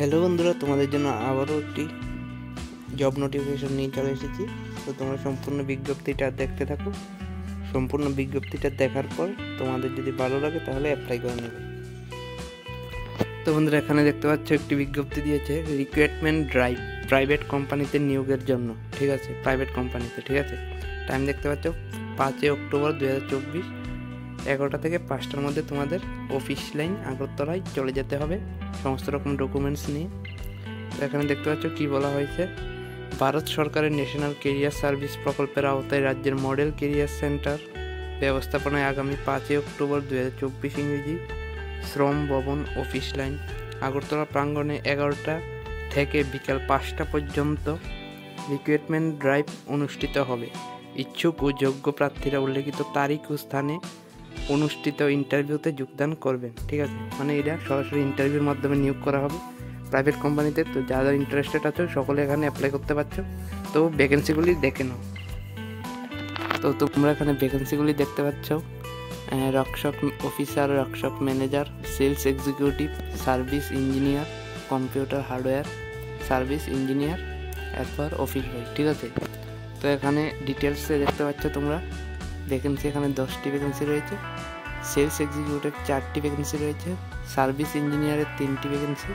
Hello বন্ধুরা, তোমাদের জন্য আবারও একটি জব নোটিফিকেশন নিয়ে চলে এসেছি। তো তোমরা সম্পূর্ণ বিজ্ঞপ্তিটা দেখতে থাকো। সম্পূর্ণ বিজ্ঞপ্তিটা দেখার পর তোমাদের যদি ভালো লাগে তাহলে অ্যাপ্লাই করে নেবে। তো বন্ধুরা, এখানে দেখতে পাচ্ছ একটি বিজ্ঞপ্তি দিয়েছে, রিক্রুটমেন্ট ড্রাইভ প্রাইভেট কোম্পানিতে নিয়োগের জন্য। ঠিক আছে, প্রাইভেট কোম্পানিতে। ঠিক আছে, টাইম দেখতে পাচ্ছ 5 অক্টোবর 2024, 11টা থেকে 5টার মধ্যে তোমাদের অফিস লাইন আগরতলায় চলে যেতে হবে সমস্ত রকম ডকুমেন্টস নিয়ে। তো এখানে দেখতে পাচ্ছ কি বলা হয়েছে, ভারত সরকারের ন্যাশনাল কেরিয়ার সার্ভিস প্রকল্পের আওতায় রাজ্যের মডেল কেরিয়ার সেন্টার ব্যবস্থাপনায় আগামী 5 অক্টোবর 2024 ইংরেজি শ্রম ভবন অফিস লাইন আগরতলা প্রাঙ্গণে 11টা থেকে বিকাল 5টা পর্যন্ত রিক্রুটমেন্ট ড্রাইভ অনুষ্ঠিত হবে। ইচ্ছুক ও যোগ্য প্রার্থীরা উল্লেখিত তারিখ ও স্থানে অনুষ্ঠিত ইন্টারভিউতে যোগদান করবেন। ঠিক আছে, মানে এটা সরাসরি ইন্টারভিউর মাধ্যমে নিয়োগ করা হবে প্রাইভেট কোম্পানিতে। তো যারা ইন্টারেস্টেড আছে সকলে এখানে অ্যাপ্লাই করতে পারছো। তো ভ্যাকেন্সিগুলি দেখে নাও। তো তোমরা এখানে ভ্যাকেন্সিগুলি দেখতে পাচ্ছ, রক্ষক অফিসার, রক্ষক manager, sales executive, service engineer, computer hardware service engineer, এরপর অফিস বয়। ঠিক আছে, তো এখানে ডিটেলসে দেখতে পাচ্ছ তোমরা ভ্যাকেন্সি। এখানে 10টি ভ্যাকেন্সি রয়েছে, সেলস এক্সিকিউটিভ 4টি ভ্যাকেন্সি রয়েছে, সার্ভিস ইঞ্জিনিয়ারের 3টি ভ্যাকেন্সি,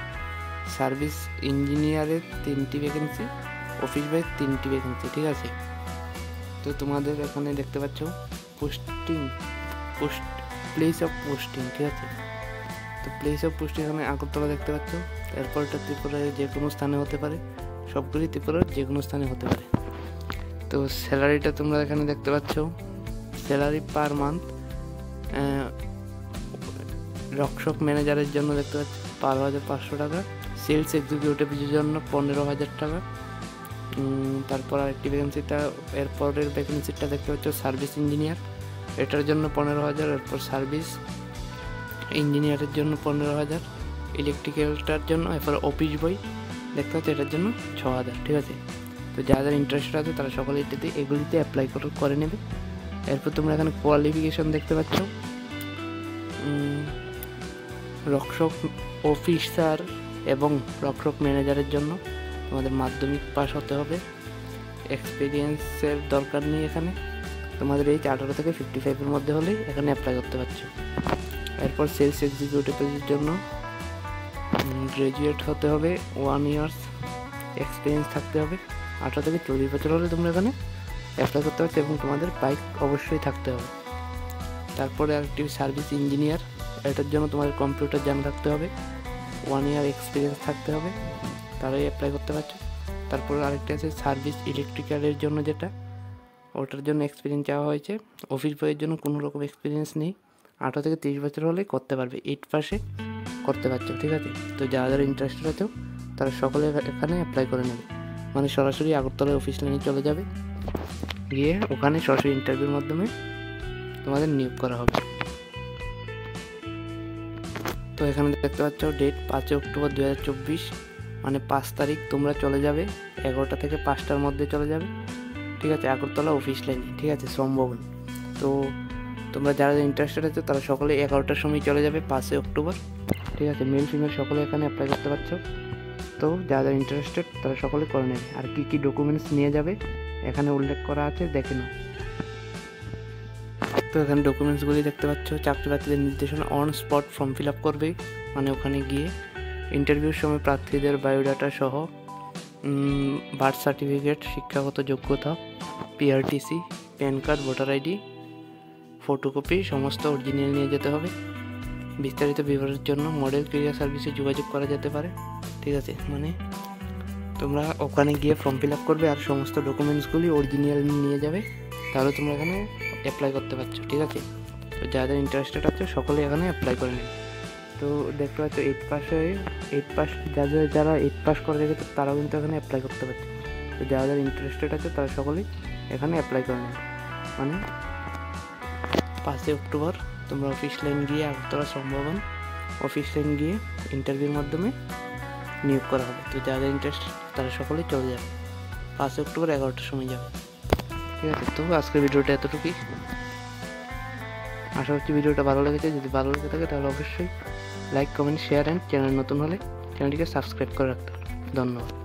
সার্ভিস ইঞ্জিনিয়ারের 3টি ভ্যাকেন্সি, অফিস বয়ের 3টি ভ্যাকেন্সি। ঠিক আছে, তো তোমাদের এখানে দেখতে পাচ্ছ প্লেস অফ পোস্টিং। ঠিক আছে, তো প্লেস অফ পোস্টিং এখানে আগরতলা দেখতে পাচ্ছ। এরপরটা ত্রিপুরার যে কোনো স্থানে হতে পারে, সবগুলি ত্রিপুরার যে কোনো স্থানে হতে পারে। তো স্যালারিটা তোমরা এখানে দেখতে পাচ্ছ, স্যালারি পার মান্থ রক্ষক ম্যানেজারের জন্য দেখতে পাচ্ছি 12,500 টাকা, সেলস এক্সিকিউটিভের জন্য 15,000 টাকা। তারপর আরেকটি ভ্যাকেন্সিটা, এরপরের ভ্যাকেন্সিটা দেখতে পাচ্ছ সার্ভিস ইঞ্জিনিয়ার, এটার জন্য 15,000। এরপর সার্ভিস ইঞ্জিনিয়ারের জন্য 15,000, ইলেকট্রিক্যালটার জন্য। এরপর অফিস বয় দেখতে পাচ্ছ, এটার জন্য 6,000। ঠিক আছে, তো যাদের ইন্টারেস্টেড আছে তারা সকলে এগুলিতে অ্যাপ্লাই করে নেবে। এরপর তোমরা এখানে কোয়ালিফিকেশন দেখতে পাচ্ছ, রক্ষক অফিসার এবং রক্ষক ম্যানেজারের জন্য তোমাদের মাধ্যমিক পাস হতে হবে, এক্সপিরিয়েন্সের দরকার নেই এখানে। তোমাদের এই 18 থেকে 55-এর মধ্যে হলেই এখানে অ্যাপ্লাই করতে পারছো। এরপর সেলস এক্সিকিউটিভের জন্য গ্র্যাজুয়েট হতে হবে, 1 ইয়ার্স এক্সপিরিয়েন্স থাকতে হবে, 18 থেকে 40 বছর হলে তোমরা এখানে অ্যাপ্লাই করতে পারছো এবং তোমাদের বাইক অবশ্যই থাকতে হবে। তারপরে আরেকটি সার্ভিস ইঞ্জিনিয়ার, এটার জন্য তোমাদের কম্পিউটার জানা থাকতে হবে, 1 ইয়ার এক্সপিরিয়েন্স থাকতে হবে, তারাই অ্যাপ্লাই করতে পারছো। তারপর আরেকটি আছে সার্ভিস ইলেকট্রিক্যালের জন্য, যেটা ওটার জন্য এক্সপিরিয়েন্স চাওয়া হয়েছে। অফিস বয়ের জন্য কোনো রকম এক্সপিরিয়েন্স নেই, 18 থেকে 30 বছর হলেই করতে পারবে, 8 পাসে করতে পারছো। ঠিক আছে, তো যারা যারা ইন্টারেস্টেড আছো তারা সকলে এখানে অ্যাপ্লাই করে নেবে, মানে সরাসরি আগরতলায় অফিস লাইনে চলে যাবে, গিয়ে ওখানে সরাসরি ইন্টারভিউর মাধ্যমে তোমাদের নিয়োগ করা হবে। তো এখানে দেখতে পাচ্ছ ডেট 5 অক্টোবর 2024, মানে 5 তারিখ তোমরা চলে যাবে, 11টা থেকে 5টার মধ্যে চলে যাবে। ঠিক আছে, আগরতলা অফিস লাইনে। ঠিক আছে, শ্রম ভবন। তো তোমরা যারা ইন্টারেস্টেড আছে তারা সকলে 11টার সময় চলে যাবে 5 অক্টোবর। ঠিক আছে, মেল ফিমেল সকলে এখানে অ্যাপ্লাই করতে পারছো। তো যারা ইন্টারেস্টেড তারা সকলে করে নেবে। আর কী কী ডকুমেন্টস নিয়ে যাবে এখানে উল্লেখ করা আছে, দেখে নাও। তো এখানে ডকুমেন্টসগুলি দেখতে পাচ্ছ, চাকরি প্রার্থীদের নির্দেশনা, on spot form fill up করবে, মানে ওখানে গিয়ে ইন্টারভিউর সময় প্রার্থীদের বায়োডাটা সহ বার্থ সার্টিফিকেট, শিক্ষাগত যোগ্যতা, PRTC, pan card, voter ID, photocopy সমস্ত অরিজিনাল নিয়ে যেতে হবে। বিস্তারিত বিবরণের জন্য মডেল কেরিয়ার সার্ভিসে যোগাযোগ করা যেতে পারে। ঠিক আছে, মানে তোমরা ওখানে গিয়ে ফর্ম ফিল আপ করবে আর সমস্ত ডকুমেন্টসগুলি অরিজিনাল নিয়ে যাবে, তাহলে তোমরা এখানে অ্যাপ্লাই করতে পারছো। ঠিক আছে, তো যাদের ইন্টারেস্টেড আছে সকলে এখানে অ্যাপ্লাই করে নেবে। তো দেখতে পাচ্ছ 8 পাস যারা 8 পাস করে রেখেছে তারাও কিন্তু এখানে অ্যাপ্লাই করতে পারছে। তো যারা ইন্টারেস্টেড আছে তারা সকলেই এখানে অ্যাপ্লাই করে নেবে, মানে 5 অক্টোবর তোমরা অফিস লাইন গিয়ে আগরতলা শ্রম ভবন অফিস লাইন গিয়ে ইন্টারভিউর মাধ্যমে নিয়োগ করা হবে। তো যাদের ইন্টারেস্ট তারা সকলেই চলে যাবে, 5 অক্টোবর 11টার সময় যাবে। ঠিক আছে, তো আজকের ভিডিওটা এতটুকুই। আশা করছি ভিডিওটা ভালো লেগেছে। যদি ভালো লেগে থাকে তাহলে অবশ্যই like, comment, share and channel নতুন হলে চ্যানেলটিকে সাবস্ক্রাইব করে রাখতে পারো। ধন্যবাদ।